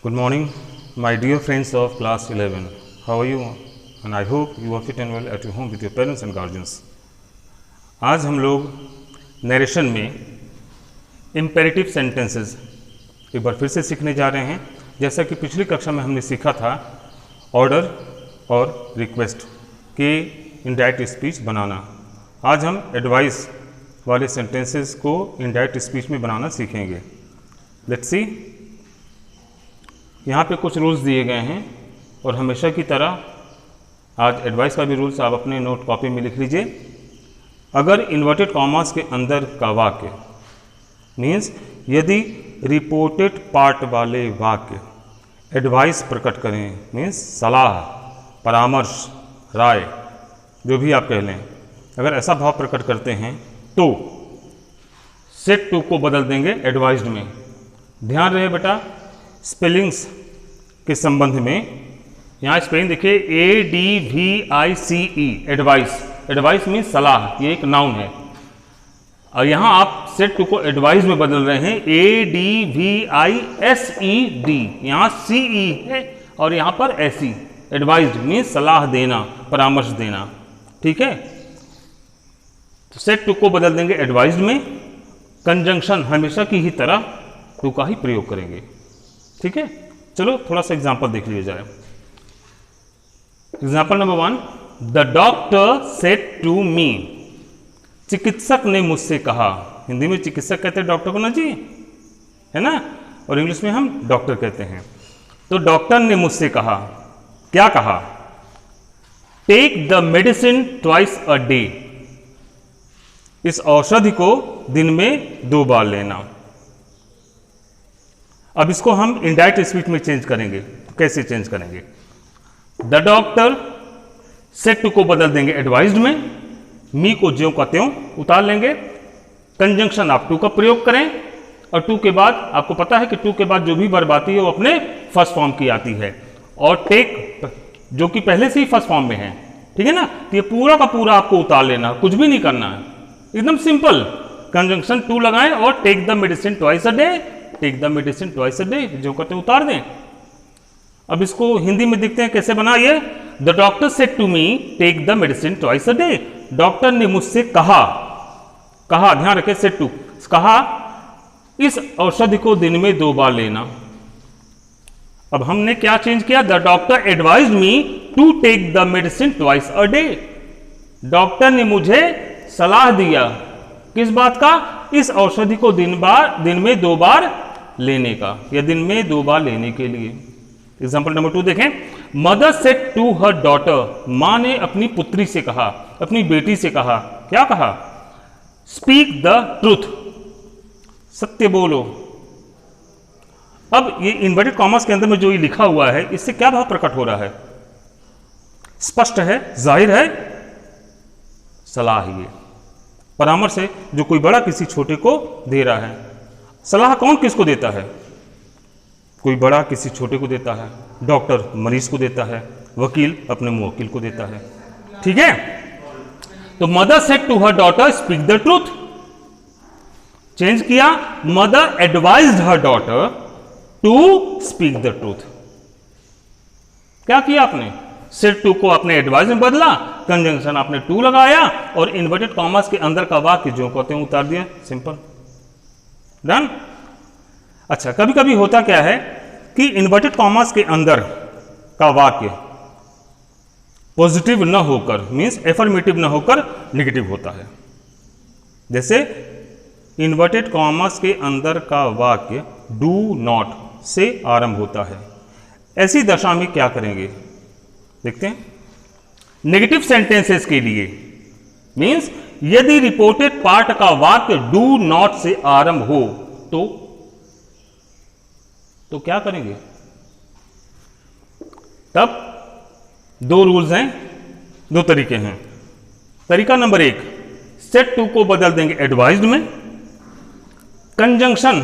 Good morning, my dear friends of class 11. How are you? And I hope you are fit and well at your home with your parents and guardians. आज हम लोग narration में imperative sentences एक बार फिर से सीखने जा रहे हैं। जैसा कि पिछली कक्षा में हमने सीखा था ऑर्डर और रिक्वेस्ट के इनडायरेक्ट स्पीच बनाना, आज हम एडवाइस वाले सेंटेंसेस को इनडायरेक्ट स्पीच में बनाना सीखेंगे। लेट्स सी, यहाँ पे कुछ रूल्स दिए गए हैं और हमेशा की तरह आज एडवाइस का भी रूल्स आप अपने नोट कॉपी में लिख लीजिए। अगर इन्वर्टेड कॉमास के अंदर का वाक्य मीन्स यदि रिपोर्टेड पार्ट वाले वाक्य एडवाइस प्रकट करें, मीन्स सलाह, परामर्श, राय, जो भी आप कह लें, अगर ऐसा भाव प्रकट करते हैं तो सेट टू को बदल देंगे एडवाइज्ड में। ध्यान रहे बेटा, स्पेलिंग्स के संबंध में यहाँ स्पेलिंग देखिए ADVICE, एडवाइस। एडवाइस मीन्स सलाह, ये एक नाउन है और यहाँ आप सेट टू को एडवाइस में बदल रहे हैं ADVISED, यहाँ CE है और यहाँ पर SE। एडवाइज्ड मीन्स सलाह देना, परामर्श देना, ठीक है। तो सेट टू को बदल देंगे एडवाइज्ड में। कंजंक्शन हमेशा की ही तरह टू का ही प्रयोग करेंगे, ठीक है। चलो थोड़ा सा एग्जांपल देख लिया जाए। Example number 1, the doctor said to me, चिकित्सक ने मुझसे कहा। हिंदी में चिकित्सक कहते हैं डॉक्टर को ना जी, है ना, और इंग्लिश में हम डॉक्टर कहते हैं। तो डॉक्टर ने मुझसे कहा, क्या कहा? Take the medicine twice a day, इस औषधि को दिन में 2 बार लेना। अब इसको हम इनडायरेक्ट स्पीच में चेंज करेंगे। तो कैसे चेंज करेंगे? द डॉक्टर सेड टू को बदल देंगे एडवाइज्ड में, मी को ज्यों का त्यों उतार लेंगे। कंजंक्शन आप टू का प्रयोग करें और टू के बाद आपको पता है कि टू के बाद जो भी वर्ब आती है वो अपने फर्स्ट फॉर्म की आती है और टेक जो कि पहले से ही फर्स्ट फॉर्म में है, ठीक है ना। तो ये पूरा का पूरा आपको उतार लेना, कुछ भी नहीं करना है, एकदम सिंपल। कंजंक्शन टू लगाएं और take the medicine twice a day, take the medicine twice a day, जो कहते हैं उतार दें। अब इसको हिंदी में देखते हैं कैसे बना ये। The doctor said to me take the medicine twice a day, doctor ने मुझसे कहा, कहा ध्यान रखें, सेड टू, कहा इस औषधि को दिन में 2 बार लेना। अब हमने क्या चेंज किया? The doctor advised me to take the medicine twice a day, doctor ने मुझे सलाह दिया किस बात का? इस औषधि को दिन में 2 बार लेने का, या दिन में 2 बार लेने के लिए। एग्जाम्पल नंबर 2 देखें। Mother said to her daughter, मां ने अपनी पुत्री से कहा, अपनी बेटी से कहा, क्या कहा? स्पीक द ट्रूथ, सत्य बोलो। अब ये इन्वर्टेड कॉमर्स के अंदर में जो ये लिखा हुआ है, इससे क्या भाव प्रकट हो रहा है? स्पष्ट है, जाहिर है, सलाह ये परामर्श है जो कोई बड़ा किसी छोटे को दे रहा है। सलाह कौन किसको देता है? कोई बड़ा किसी छोटे को देता है, डॉक्टर मरीज को देता है, वकील अपने मुवक्किल को देता है, ठीक है। तो mother said to her daughter speak the truth, change किया, mother advised her daughter to speak the truth. क्या किया आपने? सेड टू को आपने एडवाइज में बदला, कंजंक्शन आपने टू लगाया और इन्वर्टेड कॉमर्स के अंदर का वाक्य जो कहते हैं उतार दिया, सिंपल, डन। अच्छा, कभी कभी होता क्या है कि इन्वर्टेड कॉमर्स के अंदर का वाक्य पॉजिटिव न होकर, मीन्स एफर्मेटिव न होकर नेगेटिव होता है। जैसे इन्वर्टेड कॉमर्स के अंदर का वाक्य डू नॉट से आरंभ होता है, ऐसी दशा में क्या करेंगे देखते हैं। नेगेटिव सेंटेंसेस के लिए मीन्स यदि रिपोर्टेड पार्ट का वाक्य डू नॉट से आरंभ हो तो क्या करेंगे? तब 2 रूल्स हैं, 2 तरीके हैं। तरीका नंबर 1, सेड टू को बदल देंगे एडवाइज्ड में। कंजंक्शन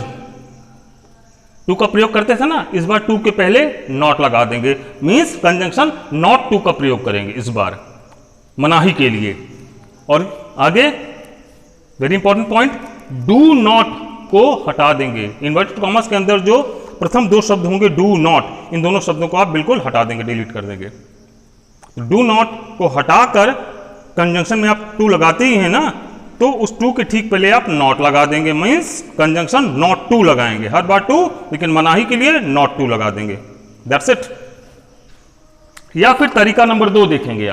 टू का प्रयोग करते थे ना, इस बार टू के पहले नॉट लगा देंगे, मीन्स कंजंक्शन नॉट टू का प्रयोग करेंगे इस बार मनाही के लिए। और आगे very important point, do not को हटा देंगे। इन्वर्टेड कॉमर्स के अंदर जो प्रथम दो शब्द होंगे डू नॉट, इन दोनों शब्दों को आप बिल्कुल हटा देंगे, डिलीट कर देंगे। डू नॉट को हटाकर कंजंक्शन में आप टू लगाते ही हैं ना, तो उस टू के ठीक पहले आप नॉट लगा देंगे, मीन्स कंजंक्शन नॉट टू लगाएंगे। हर बार टू, लेकिन मनाही के लिए नॉट टू लगा देंगे। That's it. या फिर तरीका नंबर 2 देखेंगे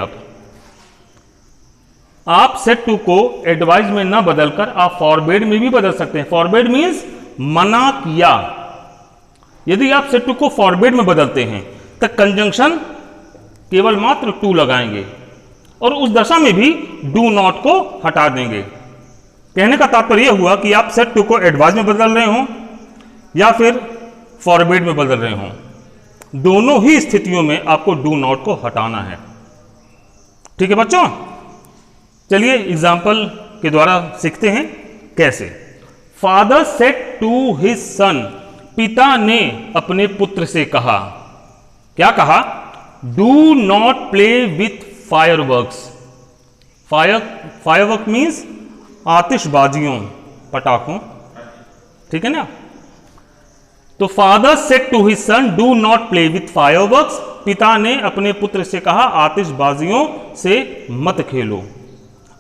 आप सेट टू को एडवाइज में ना बदलकर आप फॉरबेड में भी बदल सकते हैं। फॉरबेड मीन्स मना किया। यदि आप सेट टू को फॉरबेड में बदलते हैं तो कंजंक्शन केवल मात्र टू लगाएंगे और उस दशा में भी डू नॉट को हटा देंगे। कहने का तात्पर्य हुआ कि आप सेट टू को एडवाइज में बदल रहे हो या फिर फॉरबेड में बदल रहे हो, दोनों ही स्थितियों में आपको डू नॉट को हटाना है। ठीक है बच्चों, चलिए एग्जाम्पल के द्वारा सीखते हैं कैसे। Father said to his son, पिता ने अपने पुत्र से कहा, क्या कहा? Do not play with fireworks. Firework means आतिशबाजियों, पटाखों, ठीक है ना। तो father said to his son do not play with fireworks, पिता ने अपने पुत्र से कहा आतिशबाजियों से मत खेलो।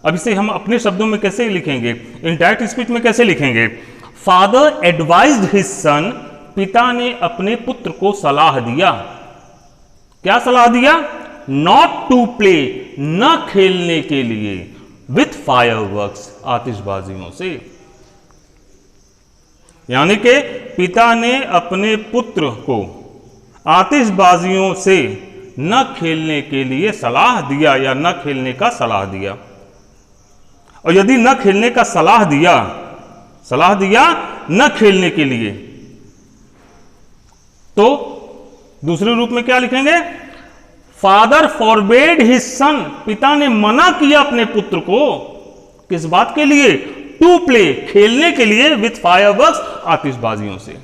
अब इसे हम अपने शब्दों में कैसे लिखेंगे, इनडायरेक्ट स्पीच में कैसे लिखेंगे? फादर एडवाइज्ड हिज सन, पिता ने अपने पुत्र को सलाह दिया। क्या सलाह दिया? नॉट टू प्ले, न खेलने के लिए, विथ फायरवर्क्स, आतिशबाजियों से। यानी कि पिता ने अपने पुत्र को आतिशबाजियों से न खेलने के लिए सलाह दिया या न खेलने का सलाह दिया। और यदि न खेलने का सलाह दिया न खेलने के लिए, तो दूसरे रूप में क्या लिखेंगे? फादर फॉरबेड हिज सन, पिता ने मना किया अपने पुत्र को, किस बात के लिए? टू प्ले, खेलने के लिए, विथ फायरवर्क्स, आतिशबाजियों से।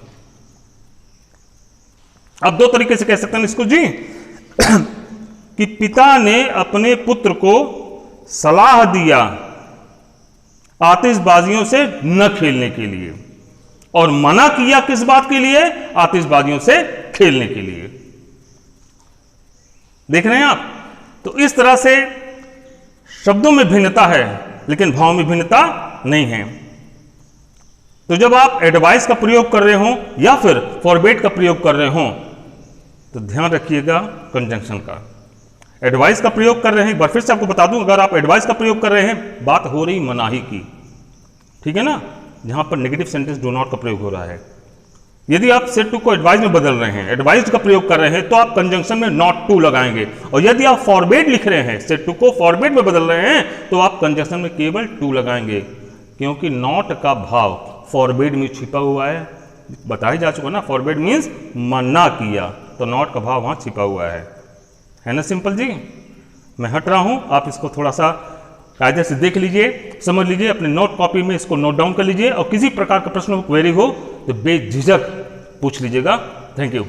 अब दो तरीके से कह सकते हैं इसको जी कि पिता ने अपने पुत्र को सलाह दिया आतिशबाजियों से न खेलने के लिए, और मना किया किस बात के लिए? आतिशबाजियों से खेलने के लिए। देख रहे हैं आप? तो इस तरह से शब्दों में भिन्नता है लेकिन भाव में भिन्नता नहीं है। तो जब आप एडवाइस का प्रयोग कर रहे हो या फिर फॉरबेड का प्रयोग कर रहे हो तो ध्यान रखिएगा कंजंक्शन का। एडवाइस का प्रयोग कर रहे हैं, एक बार फिर से आपको बता दूं, अगर आप एडवाइस का प्रयोग कर रहे हैं, बात हो रही मनाही की, ठीक है ना, जहां पर नेगेटिव सेंटेंस डू नॉट का प्रयोग हो रहा है। यदि आप सेड टू को एडवाइज में बदल रहे हैं, एडवाइज्ड का प्रयोग कर रहे हैं, तो आप कंजंक्शन में नॉट टू लगाएंगे। और यदि आप फॉरबेड लिख रहे हैं, सेड टू को फॉरबेड में बदल रहे हैं, तो आप कंजंक्शन में केवल टू लगाएंगे, क्योंकि नॉट का भाव फॉरबेड में छिपा हुआ है। बताया जा चुका ना, फॉरबेड मीन्स मना किया, तो नॉट का भाव वहां छिपा हुआ है ना। सिंपल जी, मैं हट रहा हूं, आप इसको थोड़ा सा कायदे से देख लीजिए, समझ लीजिए, अपने नोट कॉपी में इसको नोट डाउन कर लीजिए, और किसी प्रकार का प्रश्न क्वेरी हो तो बेझिझक पूछ लीजिएगा। Thank you.